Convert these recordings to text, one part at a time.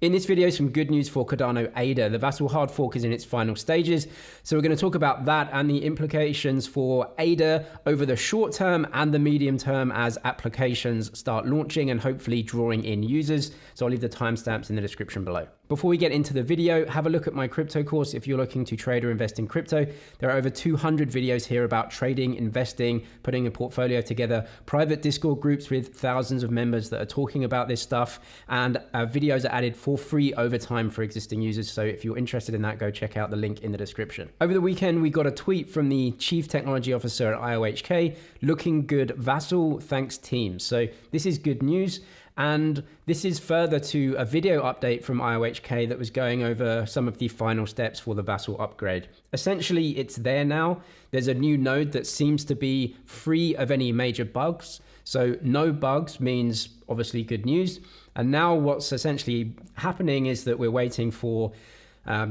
In this video, some good news for Cardano ADA. The Vasil hard fork is in its final stages. So we're going to talk about that and the implications for ADA over the short term and the medium term as applications start launching and hopefully drawing in users. So I'll leave the timestamps in the description below. Before we get into the video, have a look at my crypto course. If you're looking to trade or invest in crypto, there are over 200 videos here about trading, investing, putting a portfolio together, private Discord groups with thousands of members that are talking about this stuff, and videos are added for free over time for existing users. So if you're interested in that, go check out the link in the description. Over the weekend, we got a tweet from the Chief Technology Officer at IOHK, looking good Vasil, thanks team. So this is good news. And this is further to a video update from IOHK that was going over some of the final steps for the Vasil upgrade. Essentially, it's there now. There's a new node that seems to be free of any major bugs. So no bugs means obviously good news. And now what's essentially happening is that we're waiting for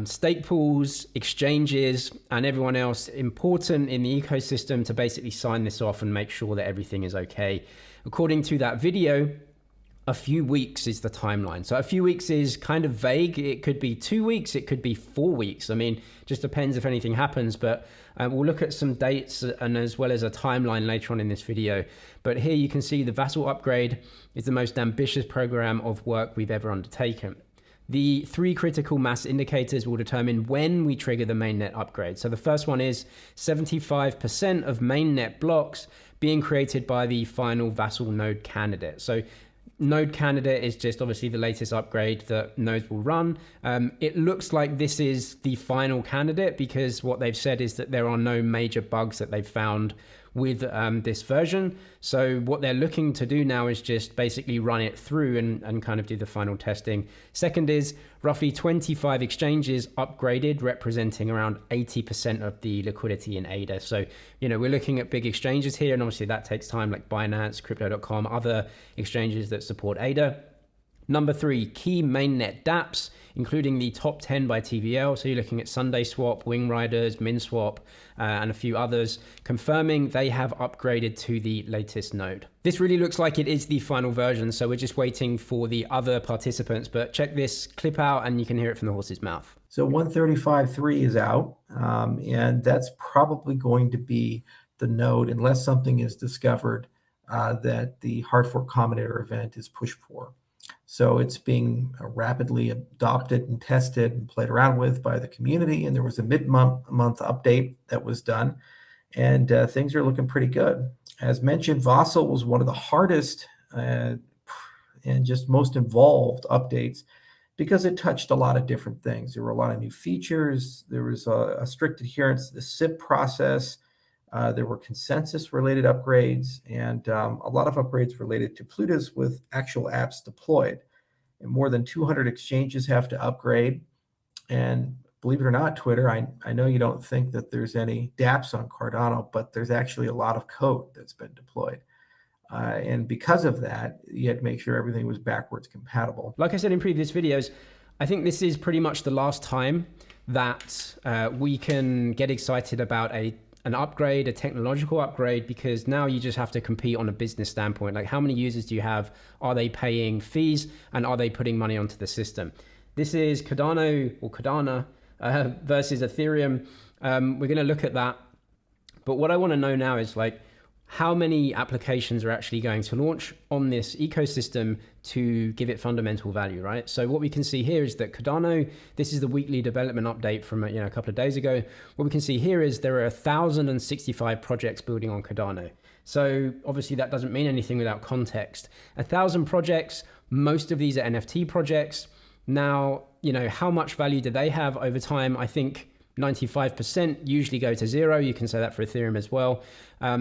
stake pools, exchanges, and everyone else important in the ecosystem to basically sign this off and make sure that everything is okay. According to that video, a few weeks is the timeline. So a few weeks is kind of vague. It could be 2 weeks, it could be 4 weeks. I mean, just depends if anything happens, but we'll look at some dates and as well as a timeline later on in this video. But here you can see the Vasil upgrade is the most ambitious program of work we've ever undertaken. The 3 critical mass indicators will determine when we trigger the mainnet upgrade. So the first one is 75% of mainnet blocks being created by the final Vasil node candidate. So node candidate is just obviously the latest upgrade that nodes will run. It looks like this is the final candidate because what they've said is that there are no major bugs that they've found with this version. So what they're looking to do now is just basically run it through and kind of do the final testing. Second is roughly 25 exchanges upgraded, representing around 80% of the liquidity in ADA. So, you know, we're looking at big exchanges here, and obviously that takes time, like Binance, Crypto.com, other exchanges that support ADA. Number 3, key mainnet dApps, including the top 10 by TVL. So you're looking at Sunday Swap, Wing Riders, MinSwap, and a few others, confirming they have upgraded to the latest node. This really looks like it is the final version, so we're just waiting for the other participants, but check this clip out and you can hear it from the horse's mouth. So 135.3 is out, and that's probably going to be the node, unless something is discovered that the hard fork combinator event is pushed for. So it's being rapidly adopted and tested and played around with by the community. And there was a mid-month update that was done, and things are looking pretty good. As mentioned, Vasil was one of the hardest and just most involved updates because it touched a lot of different things. There were a lot of new features. There was a strict adherence to the SIP process. There were consensus-related upgrades and a lot of upgrades related to Plutus with actual apps deployed. And more than 200 exchanges have to upgrade. And believe it or not, Twitter, I know you don't think that there's any dApps on Cardano, but there's actually a lot of code that's been deployed. And because of that, you had to make sure everything was backwards compatible. Like I said in previous videos, I think this is pretty much the last time that we can get excited about an upgrade, a technological upgrade, because now you just have to compete on a business standpoint. Like, how many users do you have? Are they paying fees? And are they putting money onto the system? This is Cardano or Cardano versus Ethereum. We're going to look at that. But what I want to know now is, like, how many applications are actually going to launch on this ecosystem to give it fundamental value, right? So what we can see here is that Cardano, this is the weekly development update from a couple of days ago. What we can see here is there are 1,065 projects building on Cardano. So obviously that doesn't mean anything without context. 1,000 projects, most of these are NFT projects. Now, you know, how much value do they have over time? I think 95% usually go to zero. You can say that for Ethereum as well.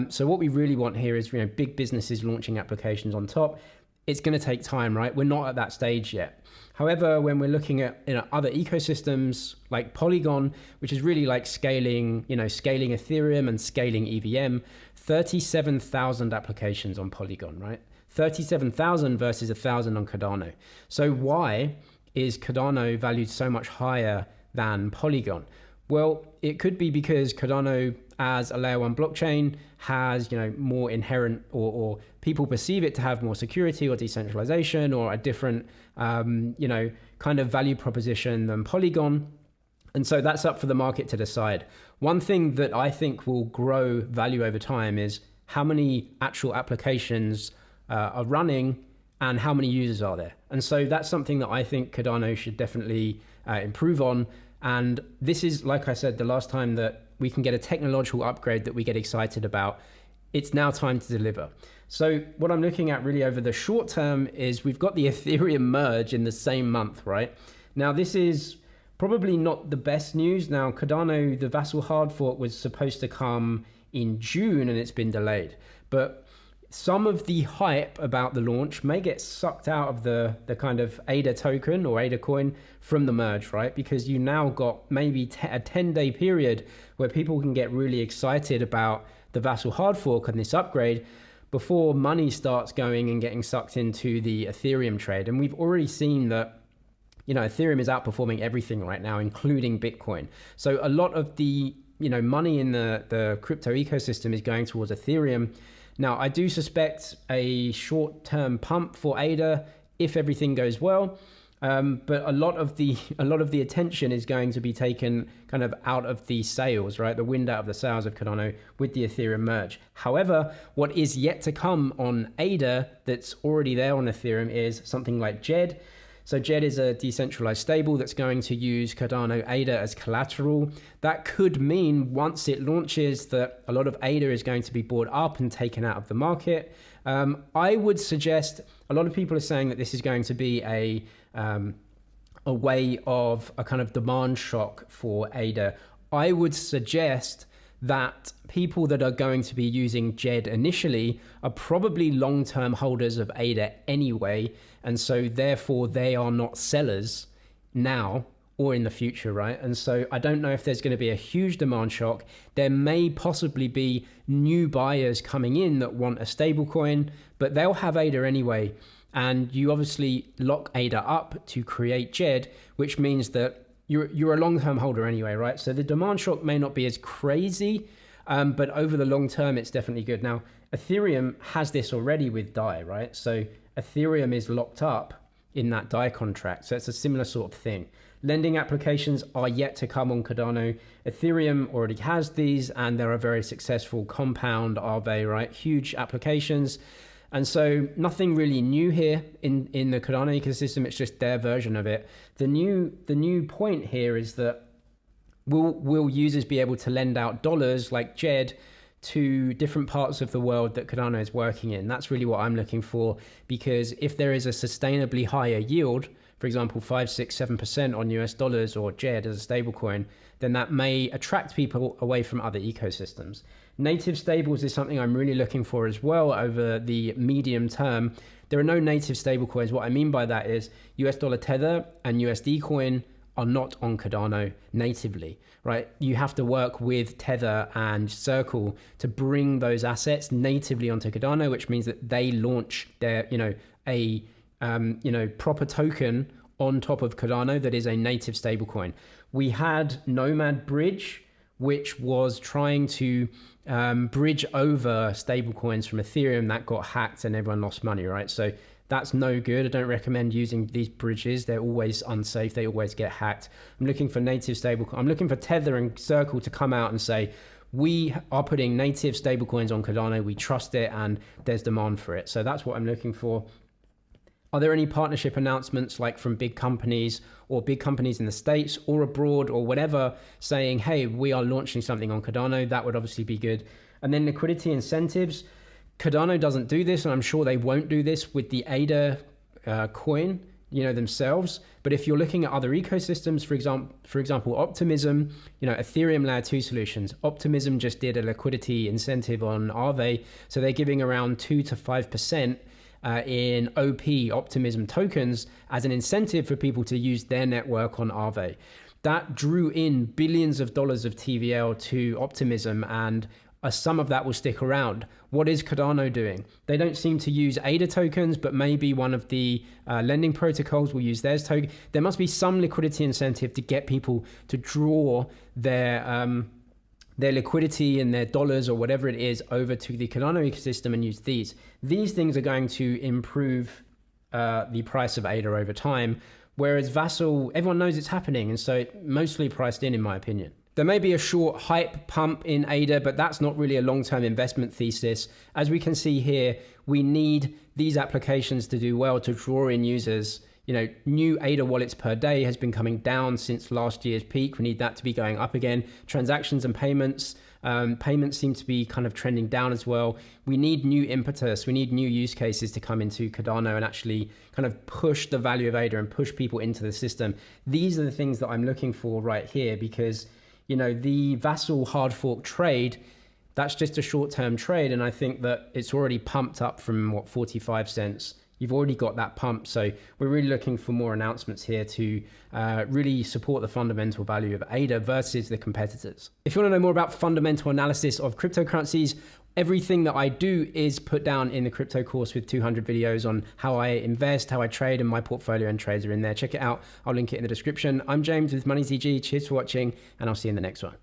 So what we really want here is, you know, big businesses launching applications on top. It's going to take time, right? We're not at that stage yet. However, when we're looking at other ecosystems like Polygon, which is really like scaling Ethereum and scaling EVM, 37,000 applications on Polygon, right? 37,000 versus 1,000 on Cardano. So why is Cardano valued so much higher than Polygon? Well, it could be because Cardano as a layer 1 blockchain has, more inherent or people perceive it to have more security or decentralization or a different, kind of value proposition than Polygon. And so that's up for the market to decide. One thing that I think will grow value over time is how many actual applications are running and how many users are there. And so that's something that I think Cardano should definitely improve on. And this is, like I said, the last time that we can get a technological upgrade that we get excited about. It's now time to deliver. So what I'm looking at really over the short term is we've got the Ethereum merge in the same month, right? Now, this is probably not the best news. Now, Cardano, the Vasil hard fork, was supposed to come in June and it's been delayed. But some of the hype about the launch may get sucked out of the kind of ADA token or ADA coin from the merge, right? Because you now got maybe a 10-day period where people can get really excited about the Vasil hard fork and this upgrade before money starts going and getting sucked into the Ethereum trade. And we've already seen that, Ethereum is outperforming everything right now, including Bitcoin. So a lot of the, money in the crypto ecosystem is going towards Ethereum. Now, I do suspect a short-term pump for ADA if everything goes well, but a lot of the attention is going to be taken kind of out of the sails, right? The wind out of the sails of Cardano with the Ethereum merge. However, what is yet to come on ADA that's already there on Ethereum is something like JED. So JED is a decentralized stable that's going to use Cardano ADA as collateral. That could mean once it launches that a lot of ADA is going to be bought up and taken out of the market. I would suggest, a lot of people are saying that this is going to be a way of a kind of demand shock for ADA. I would suggest that people that are going to be using JED initially are probably long-term holders of ADA anyway, and so therefore they are not sellers now or in the future, right? And so I don't know if there's going to be a huge demand shock. There may possibly be new buyers coming in that want a stable coin, but they'll have ADA anyway. And you obviously lock ADA up to create JED, which means that you're a long-term holder anyway, right? So the demand shock may not be as crazy, but over the long term, it's definitely good. Now, Ethereum has this already with DAI, right? So Ethereum is locked up in that DAI contract. So it's a similar sort of thing. Lending applications are yet to come on Cardano. Ethereum already has these, and they're a very successful compound, are they, right? Huge applications. And so nothing really new here in the Cardano ecosystem. It's just their version of it. The new point here is that will users be able to lend out dollars like JED to different parts of the world that Cardano is working in? That's really what I'm looking for, because if there is a sustainably higher yield, for example, 5, 6, 7% on US dollars or JED as a stablecoin, then that may attract people away from other ecosystems. Native stables is something I'm really looking for as well over the medium term. There are no native stablecoins. What I mean by that is US dollar Tether and USD coin are not on Cardano natively, right? You have to work with Tether and Circle to bring those assets natively onto Cardano, which means that they launch their, proper token on top of Cardano that is a native stablecoin. We had Nomad Bridge, which was trying to bridge over stablecoins from Ethereum that got hacked and everyone lost money, right? So that's no good. I don't recommend using these bridges. They're always unsafe. They always get hacked. I'm looking for native stablecoin. I'm looking for Tether and Circle to come out and say, we are putting native stablecoins on Cardano. We trust it and there's demand for it. So that's what I'm looking for. Are there any partnership announcements like from big companies or big companies in the States or abroad or whatever saying, hey, we are launching something on Cardano? That would obviously be good. And then liquidity incentives. Cardano doesn't do this, and I'm sure they won't do this with the ADA coin, themselves. But if you're looking at other ecosystems, for example, Optimism, Ethereum layer 2 solutions, Optimism just did a liquidity incentive on Aave. So they're giving around 2 to 5% in OP Optimism tokens as an incentive for people to use their network on Aave. That drew in billions of dollars of TVL to Optimism, and some of that will stick around. What is Cardano doing? They don't seem to use ADA tokens, but maybe one of the lending protocols will use theirs token. There must be some liquidity incentive to get people to draw their their liquidity and their dollars or whatever it is over to the Cardano ecosystem and use these. These things are going to improve the price of ADA over time, whereas Vasil, everyone knows it's happening, and so it mostly priced in my opinion. There may be a short hype pump in ADA, but that's not really a long-term investment thesis. As we can see here, we need these applications to do well to draw in users. You know, new ADA wallets per day has been coming down since last year's peak. We need that to be going up again. Transactions and payments seem to be kind of trending down as well. We need new impetus. We need new use cases to come into Cardano and actually kind of push the value of ADA and push people into the system. These are the things that I'm looking for right here, because you know, the Vasil hard fork trade, that's just a short-term trade. And I think that it's already pumped up from what, 45 cents. You've already got that pump. So we're really looking for more announcements here to really support the fundamental value of ADA versus the competitors. If you want to know more about fundamental analysis of cryptocurrencies, everything that I do is put down in the crypto course with 200 videos on how I invest, how I trade, and my portfolio and trades are in there. Check it out. I'll link it in the description. I'm James with MoneyZG. Cheers for watching, and I'll see you in the next one.